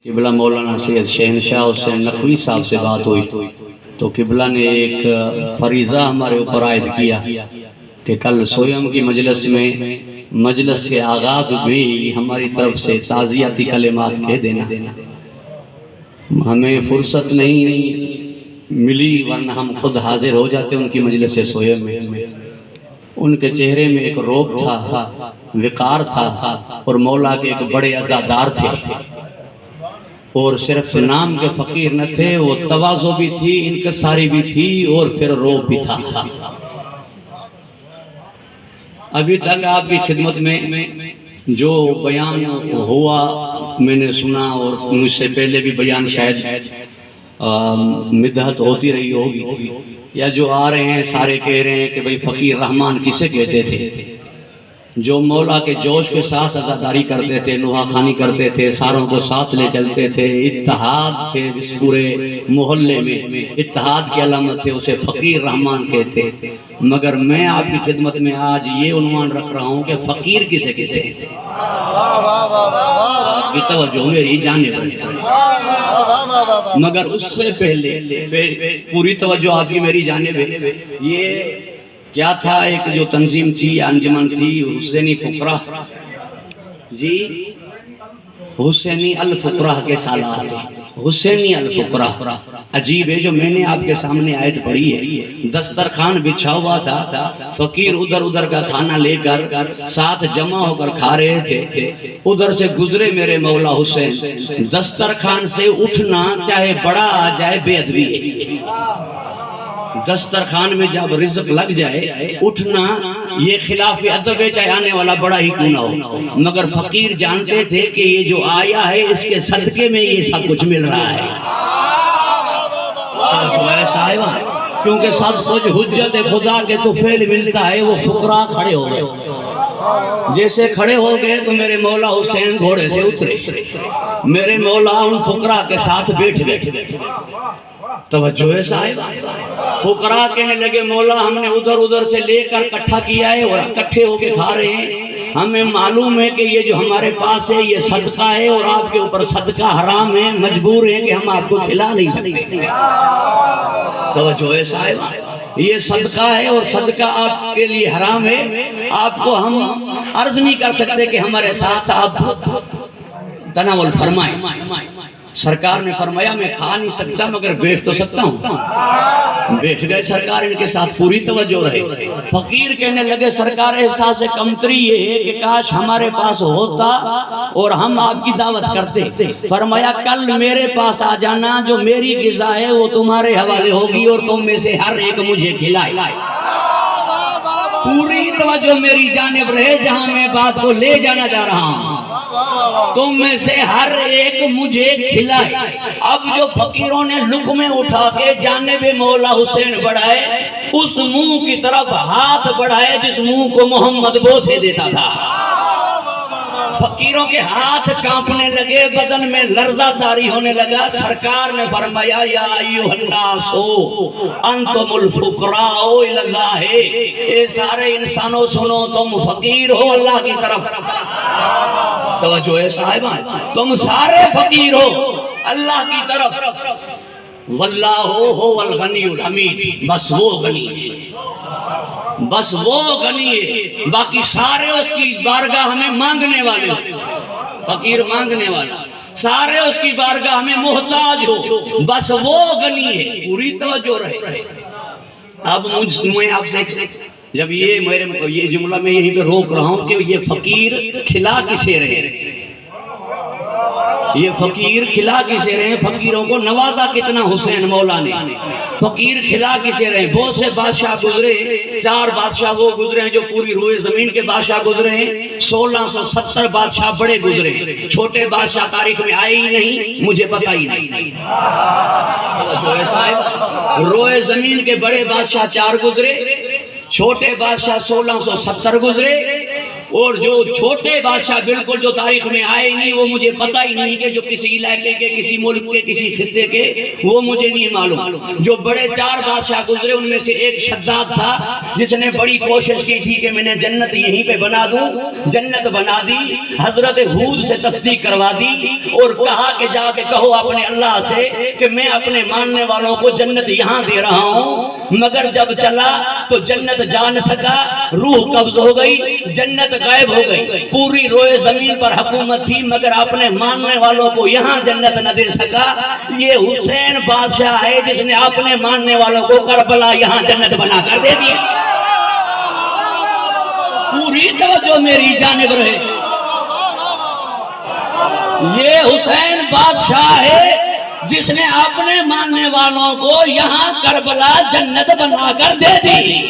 قبلہ مولانا سید شہنشاہ حسین نقوی صاحب سے بات ہوئی تو قبلہ نے ایک فریضہ ہمارے اوپر عائد کیا کہ کل سویم کی مجلس میں مجلس کے آغاز بھی ہماری طرف سے تعزیتی کلمات کہہ دینا۔ ہمیں فرصت نہیں ملی ورنہ ہم خود حاضر ہو جاتے ان کی مجلس سویم میں۔ ان کے چہرے میں ایک روب تھا، وقار تھا اور مولا کے ایک بڑے عزادار تھے، اور صرف نام کے فقیر نہ تھے، وہ تواضع بھی تھی، انکساری بھی تھی اور پھر روب بھی تھا۔ ابھی تک آپ کی خدمت میں جو بیان ہوا میں نے سنا، اور مجھ سے پہلے بھی بیان شاید مدحت ہوتی رہی ہوگی، یا جو آ رہے ہیں سارے کہہ رہے ہیں کہ بھئی فقیر رحمان کسے کہتے تھے؟ جو مولا کے جوش کے ساتھ عزاداری کرتے تھے، نوحہ خوانی کرتے تھے، ساروں کو ساتھ لے چلتے تھے، اتحاد تھے اس پورے محلے میں، اتحاد کی علامت تھے، اسے فقیر رحمان کہتے تھے۔ مگر میں آپ کی خدمت میں آج یہ عنوان رکھ رہا ہوں کہ فقیر کسے کسے کی توجہ میری جانب ہے۔ مگر اس سے پہلے پوری توجہ آپ کی میری جانب ہے۔ یہ کیا تھا؟ ایک جو تنظیم تھی، انجمن تھی، حسینی فقرہ، جی حسینی الفقرہ کے سالات، حسینی الفقرہ۔ عجیب ہے جو میں نے آپ کے سامنے آیت پڑھی ہے، دسترخوان بچھا ہوا تھا، فقیر ادھر ادھر کا کھانا لے کر ساتھ جمع ہو کر کھا رہے تھے، ادھر سے گزرے میرے مولا حسین۔ دسترخوان سے اٹھنا چاہے بڑا آ جائے بے ادبی ہے۔ دسترخوان میں جب رزق لگ جائے اٹھنا یہ خلاف ادب ہے، چاہے آنے والا بڑا ہی کیوں نہ ہو۔ مگر فقیر جانتے تھے کہ یہ جو آیا ہے اس کے صدقے میں یہ سب کچھ مل رہا ہے۔ کیونکہ سب کچھ حجت خدا کے تو فعل ملتا ہے۔ وہ فقراء کھڑے ہو گئے، جیسے کھڑے ہو گئے تو میرے مولا حسین گھوڑے سے اترے، میرے مولا ان فقراء کے ساتھ بیٹھ گئے۔ توجہ ہے صاحب، فقراء کہنے لگے مولا ہم نے ادھر ادھر سے لے کر اکٹھا کیا ہے اور اکٹھے ہو کے کھا رہے ہیں، ہمیں معلوم ہے کہ یہ جو ہمارے پاس ہے یہ صدقہ ہے اور آپ کے اوپر صدقہ حرام ہے، مجبور ہیں کہ ہم آپ کو کھلا نہیں سکتے۔ توجہ ہے صاحب، یہ صدقہ ہے اور صدقہ آپ کے لیے حرام ہے، آپ کو ہم عرض نہیں کر سکتے کہ ہمارے ساتھ آپ تناول فرمائیں۔ سرکار نے فرمایا میں کھا نہیں سکتا مگر بیٹھ تو سکتا ہوں۔ بیٹھ گئے سرکار، ان کے ساتھ پوری توجہ رہے۔ فقیر کہنے لگے سرکار احساس کمتری یہ ہے کہ کاش ہمارے پاس ہوتا اور ہم آپ کی دعوت کرتے۔ فرمایا کل میرے پاس آ جانا، جو میری غذا ہے وہ تمہارے حوالے ہوگی اور تم میں سے ہر ایک مجھے کھلائے۔ پوری توجہ میری جانب رہے جہاں میں بات کو لے جانا جا رہا ہوں۔ تم میں سے ہر ایک مجھے کھلائے۔ اب جو فقیروں نے لقمے اٹھا کے جانب مولا حسین بڑھائے، اس منہ کی طرف ہاتھ بڑھائے جس منہ کو محمد بوسے دیتا تھا۔ فقیروں کے ہاتھ کانپنے لگے، بدن میں لرزہ طاری ہونے لگا۔ سرکار نے فرمایا یا ایھا الناس انتم الفقراء الی اللہ، اے سارے انسانوں سنو، تم فقیر ہو اللہ کی طرف۔ توجہ ہے صاحبان، تم سارے فقیر ہو اللہ کی طرف۔ واللہ هو الغنی الحمید، بس وہ غنی ہے، بس وہ غنی ہے، باقی سارے اس کی بارگاہ میں مانگنے والے ہو۔ فقیر مانگنے والا، سارے اس کی بارگاہ میں محتاج ہو، بس وہ غنی ہے۔ پوری توجہ رہے۔ اب میں آپ سے جب یہ جملہ میں یہیں پہ روک رہا ہوں کہ یہ فقیر کھلا کسے رہے، یہ فقیر کھلا کسے رہے، فقیروں کو نوازا کتنا حسین مولا نے، فقیر کھلا کسے رہے۔ بہت سے بادشاہ گزرے، 4 بادشاہ وہ گزرے ہیں جو پوری روئے زمین کے بادشاہ گزرے ہیں، 1670 بادشاہ بڑے گزرے، چھوٹے بادشاہ تاریخ میں آئے ہی نہیں، مجھے پتہ ہی نہیں۔ روئے زمین کے بڑے بادشاہ 4 گزرے، چھوٹے بادشاہ 1670 گزرے، اور جو چھوٹے بادشاہ بالکل جو تاریخ میں آئے نہیں، وہ مجھے پتہ ہی نہیں کہ جو کسی علاقے کے، کسی ملک کے، کسی خطے کے، وہ مجھے نہیں معلوم۔ جو بڑے 4 بادشاہ گزرے ان میں سے ایک شداد تھا، جس نے بڑی کوشش کی تھی کہ میں نے جنت یہیں پہ بنا دوں، جنت بنا دی۔ حضرت ہود سے تصدیق کروا دی اور کہا کہ جا کے کہو اپنے اللہ سے کہ میں اپنے ماننے والوں کو جنت یہاں دے رہا ہوں۔ مگر جب چلا تو جنت جا نہ سکا، روح قبض ہو گئی، جنت غائب ہو گئی۔ پوری روئے زمین پر حکومت تھی مگر اپنے ماننے والوں کو یہاں جنت نہ دے سکا۔ یہ حسین بادشاہ ہے جس نے اپنے ماننے والوں کو کربلا یہاں جنت بنا کر دے دیا۔ پوری توجہ میری جانب رہے، یہ حسین بادشاہ ہے جس نے اپنے ماننے والوں کو یہاں کربلا جنت بنا کر دے دی۔